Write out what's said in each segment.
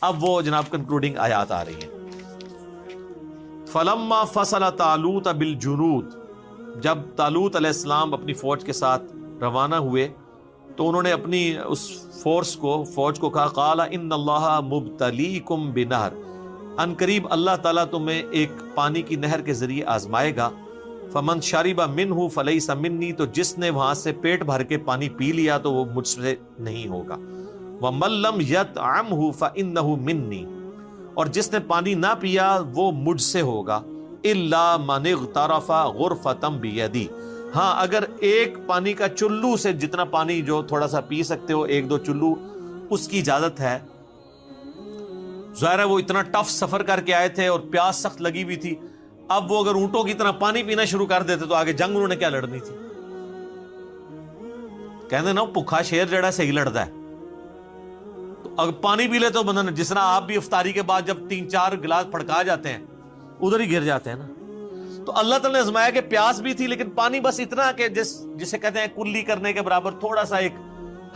اب وہ جناب کنکلوڈنگ آیات آ رہی ہیں. فلما فصل طالوت بالجنود، جب طالوت علیہ السلام اپنی فوج کے ساتھ روانہ ہوئے تو انہوں نے اپنی اس فوج کو کہا قال ان اللہ مبتلیکم بنہر، ان قریب اللہ تعالیٰ تمہیں ایک پانی کی نہر کے ذریعے آزمائے گا. فمن شرب منہ فلیس منی، تو جس نے وہاں سے پیٹ بھر کے پانی پی لیا تو وہ مجھ سے نہیں ہوگا. ومن لم یطعمہ فانہ منی، اور جس نے پانی نہ پیا وہ مجھ سے ہوگا. الا من اغترف غرفۃ بیدی، ہاں اگر ایک پانی کا چلو سے جتنا پانی جو تھوڑا سا پی سکتے ہو، ایک دو چلو، اس کی اجازت ہے. ظاہر ہے وہ اتنا ٹف سفر کر کے آئے تھے اور پیاس سخت لگی ہوئی تھی. اب وہ اگر اونٹوں کی طرح پانی پینا شروع کر دیتے تو آگے جنگ انہوں نے کیا لڑنی تھی. کہتے نا بھوکا شیر جڑا صحیح لڑتا ہے. تو اگر پانی پی لے تو بندہ، جس طرح آپ بھی افطاری کے بعد جب 3-4 گلاس پھڑکا جاتے ہیں ادھر ہی گر جاتے ہیں نا. تو اللہ تعالیٰ نے آزمایا کہ پیاس بھی تھی لیکن پانی بس اتنا کہ جسے کہتے ہیں کلی کرنے کے برابر، تھوڑا سا ایک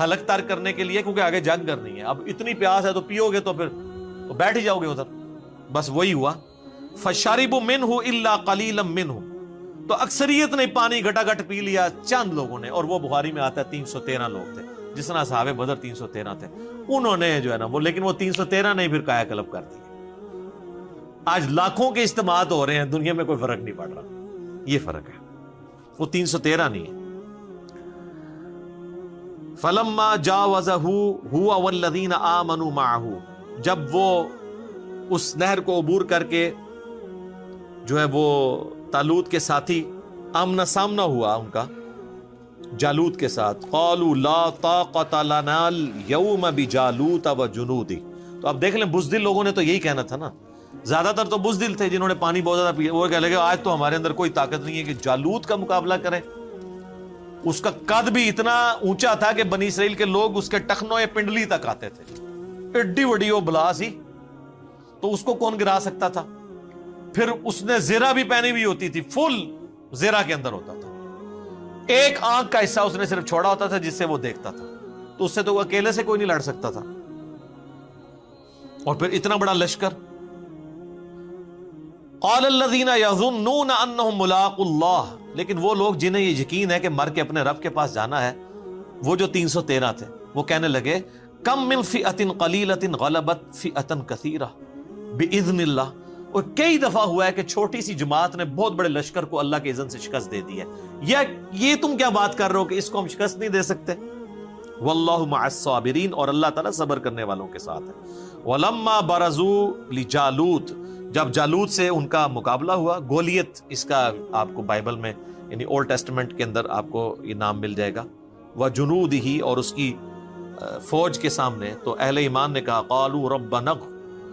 حلق تر کرنے کے لیے، کیونکہ آگے جنگ کرنی ہے. اب اتنی پیاس ہے تو پیو گے تو پھر تو بیٹھ ہی جاؤ گے ادھر. بس وہی ہوا. فشربوا منہ الا قلیلا منہ، تو اکثریت نے پانی گھٹا گھٹ پی لیا، چند لوگوں نے، اور وہ بخاری میں آتا ہے 313 لوگ تھے. جس طرح صحابہ بدر 313 تھے، انہوں نے جو ہے نا وہ، لیکن وہ 313 نے پھر کایا کلب کر دی. آج لاکھوں کے اجتماعات ہو رہے ہیں، دنیا میں کوئی فرق نہیں پڑ رہا. یہ فرق ہے، وہ 313 نہیں ہے. فلما جاوزہ هو والذین آمنوا معه، جب وہ اس نہر کو عبور کر کے جو ہے وہ طالوت کے ساتھی آمنا سامنا ہوا ان کا جالوت کے ساتھ، قالوا لا طاقت لنا اليوم بجالوت وجنودہ. تو اب دیکھ لیں بزدل لوگوں نے تو یہی کہنا تھا نا، زیادہ تر تو بزدل تھے جنہوں نے پانی بہت زیادہ پیا. وہ کہہ لگے آج تو ہمارے اندر کوئی طاقت نہیں ہے کہ جالوت کا مقابلہ کریں. اس کا قد بھی اتنا اونچا تھا کہ بنی اسرائیل کے لوگ اس کے ٹخنوں یا پنڈلی تک آتے تھے. ایڈی وڈی وہ بلا سی، تو اس کو کون گرا سکتا تھا. پھر اس نے زیرہ بھی پہنی ہوئی ہوتی تھی، فل زیرہ کے اندر ہوتا تھا. ایک آنکھ کا حصہ اس نے صرف چھوڑا ہوتا تھا جس سے وہ دیکھتا تھا. تو اس سے تو وہ اکیلے سے کوئی نہیں لڑ سکتا تھا. اور پھر اتنا بڑا لشکر. قال الذین یظنون انہم ملاقو اللہ، لیکن وہ لوگ جنہیں یہ یقین ہے کہ مر کے اپنے رب کے پاس جانا ہے، وہ جو 313 تھے، وہ کہنے لگے کم من فئۃ قلیلۃ غلبت فئۃ کثیرہ باذن اللہ. اور کئی دفعہ ہوا ہے کہ چھوٹی سی جماعت نے بہت بڑے لشکر کو اللہ کے اذن سے شکست دے دی ہے. یا یہ تم کیا بات کر رہے ہو کہ اس کو ہم شکست نہیں دے سکتے. واللہ مع الصابرین، اور اللہ تعالیٰ صبر کرنے والوں کے ساتھ ہے. ولما برزوا لجالوت، جب جالوت سے ان کا مقابلہ ہوا. گولیت اس کا آپ کو بائبل میں یعنی اولڈ ٹیسٹمنٹ کے اندر آپ کو یہ نام مل جائے گا. وجنودہ، اور اس کی فوج کے سامنے تو اہل ایمان نے کہا قالوا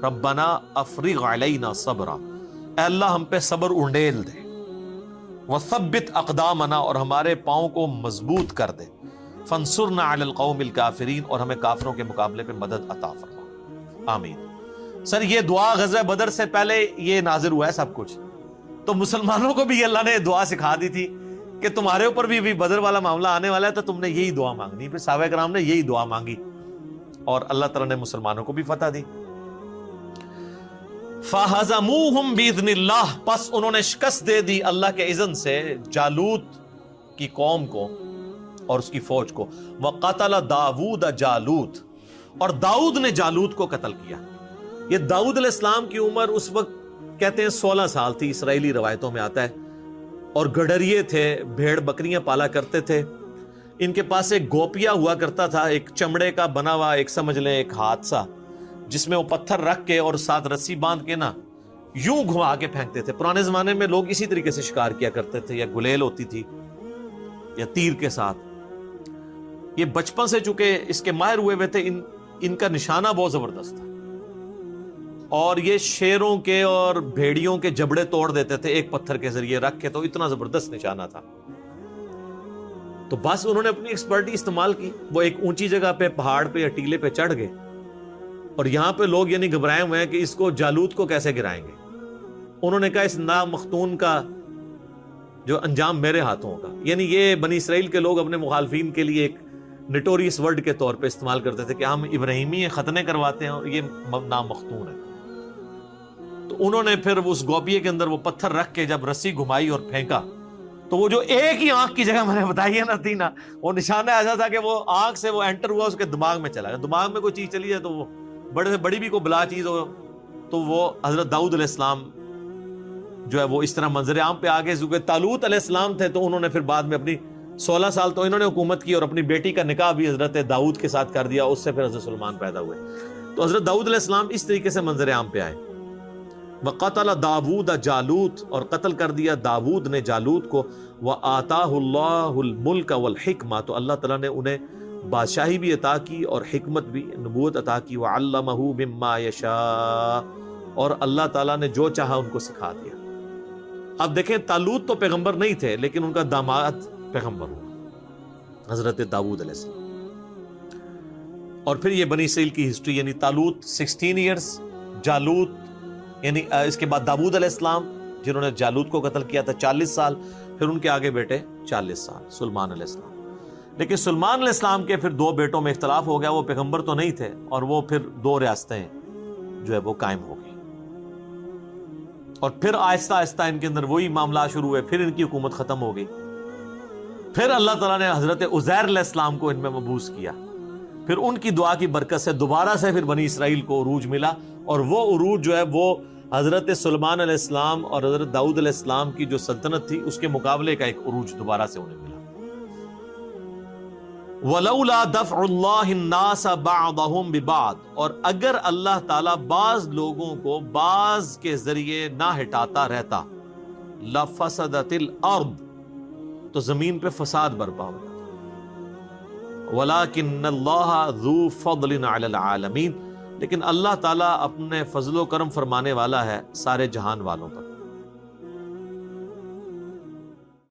ربنا افرغ علینا صبرا، اے اللہ ہم پہ صبر انڈیل دے. وثبت اقدامنا، اور ہمارے پاؤں کو مضبوط کر دے. فانصرنا علی القوم الکافرین، اور ہمیں کافروں کے مقابلے پہ مدد عطا فرما. آمین. سر یہ دعا غزوہ بدر سے پہلے یہ نازل ہوا ہے سب کچھ. تو مسلمانوں کو بھی اللہ نے دعا سکھا دی تھی کہ تمہارے اوپر بھی بدر والا معاملہ آنے والا ہے تو تم نے یہی دعا مانگنی. پھر صحابہ کرام نے یہی دعا مانگی اور اللہ تعالیٰ نے مسلمانوں کو بھی فتح دی. فَهَزَمُوهُمْ بِإِذْنِ اللَّهِ، پس انہوں نے شکست دے دی اللہ کے اذن سے جالوت کی قوم کو اور اس کی فوج کو. وَقَتَلَ دَاوُودَ جالوت، اور داؤد نے جالوت کو قتل کیا. یہ داؤد علیہ السلام کی عمر اس وقت کہتے ہیں 16 سال تھی، اسرائیلی روایتوں میں آتا ہے. اور گڈریے تھے، بھیڑ بکریاں پالا کرتے تھے. ان کے پاس ایک گوپیا ہوا کرتا تھا، ایک چمڑے کا بنا ہوا، ایک سمجھ لیں ایک ہاتھ سا، جس میں وہ پتھر رکھ کے اور ساتھ رسی باندھ کے نا یوں گھما کے پھینکتے تھے. پرانے زمانے میں لوگ اسی طریقے سے شکار کیا کرتے تھے، یا گلیل ہوتی تھی یا تیر کے ساتھ. یہ بچپن سے چونکہ اس کے ماہر ہوئے ہوئے تھے، ان کا نشانہ بہت زبردست تھا. اور یہ شیروں کے اور بھیڑیوں کے جبڑے توڑ دیتے تھے ایک پتھر کے ذریعے رکھ کے. تو اتنا زبردست نشانہ تھا. تو بس انہوں نے اپنی ایکسپرٹی استعمال کی. وہ ایک اونچی جگہ پہ، پہاڑ پہ یا ٹیلے پہ چڑھ گئے، اور یہاں پہ لوگ یعنی گھبرائے ہوئے ہیں کہ اس کو جالوت کو کیسے گرائیں گے. انہوں نے کہا اس نامختون کا جو انجام میرے ہاتھوں ہوگا. یعنی یہ بنی اسرائیل کے لوگ اپنے مخالفین کے لیے ایک نٹوریس ورڈ کے طور پہ استعمال کرتے تھے کہ ہم ابراہیمی ختنے کرواتے ہیں اور یہ نام مختون ہے. تو انہوں نے پھر اس گوبیے کے اندر وہ پتھر رکھ کے جب رسی گھمائی اور پھینکا تو وہ جو ایک ہی آنکھ کی جگہ میں نے بتائی ہے نا تھی نا، وہ نشانہ ایسا تھا کہ وہ آنکھ سے وہ انٹر ہوا اس کے دماغ میں چلا گیا. دماغ میں کوئی چیز چلی جائے تو وہ بڑے سے بڑی بھی کوئی بلا چیز ہو تو وہ حضرت داؤد علیہ السلام جو ہے وہ اس طرح منظر عام پہ آگے. کیونکہ طالوت علیہ السلام تھے تو انہوں نے پھر بعد میں اپنی 16 سال تو انہوں نے حکومت کی اور اپنی بیٹی کا نکاح بھی حضرت داؤد کے ساتھ کر دیا. اس سے پھر حضرت سلیمان پیدا ہوئے. تو حضرت داؤد علیہ السلام اس طریقے سے منظر عام پہ آئے. وَقَتَلَ داوود جالوت، اور قتل کر دیا داود نے جالوت کو. وَآتَاهُ اللَّهُ الْمُلْكَ وَالْحِكْمَةَ، تو اللہ تعالیٰ نے انہیں بادشاہی بھی عطا کی اور حکمت بھی، نبوت عطا کی. وَعَلَّمَهُ مِمَّا يَشَاءُ، اور اللہ تعالیٰ نے جو چاہا ان کو سکھا دیا. اب دیکھیں طالوت تو پیغمبر نہیں تھے لیکن ان کا داماد پیغمبر ہوا حضرت داؤد علیہ السلام. اور پھر یہ بنی اسرائیل کی ہسٹری، یعنی طالوت 16 ایئرز، جالوت یعنی اس کے بعد داؤد علیہ السلام جنہوں نے جالوت کو قتل کیا تھا 40 سال، پھر ان کے آگے بیٹے 40 سال سلیمان علیہ السلام. لیکن سلیمان علیہ السلام کے پھر 2 بیٹوں میں اختلاف ہو گیا، وہ پیغمبر تو نہیں تھے اور وہ پھر 2 ریاستیں جو ہے وہ قائم ہو گئی. اور پھر آہستہ آہستہ ان کے اندر وہی معاملات شروع ہوئے، پھر ان کی حکومت ختم ہو گئی. پھر اللہ تعالیٰ نے حضرت عزیر علیہ السلام کو ان میں مبعوث کیا. پھر ان کی دعا کی برکت سے دوبارہ سے پھر بنی اسرائیل کو عروج ملا، اور وہ عروج جو ہے وہ حضرت سلیمان علیہ السلام اور حضرت داؤد علیہ السلام کی جو سلطنت تھی اس کے مقابلے کا ایک عروج دوبارہ سے انہیں ملا. وَلَوْلَا دَفْعُ اللَّهِ النَّاسَ بَعْضَهُمْ بِبَعْضٍ، اور اگر اللہ تعالیٰ بعض لوگوں کو بعض کے ذریعے نہ ہٹاتا رہتا، لَفَسَدَتِ الْأَرْض، تو زمین پہ فساد برپا ہو جاتا. وَلَكِنَّ اللَّهَ ذُو فَضْلٍ عَلَى الْعَالَمِينَ، لیکن اللہ تعالیٰ اپنے فضل و کرم فرمانے والا ہے سارے جہان والوں پر.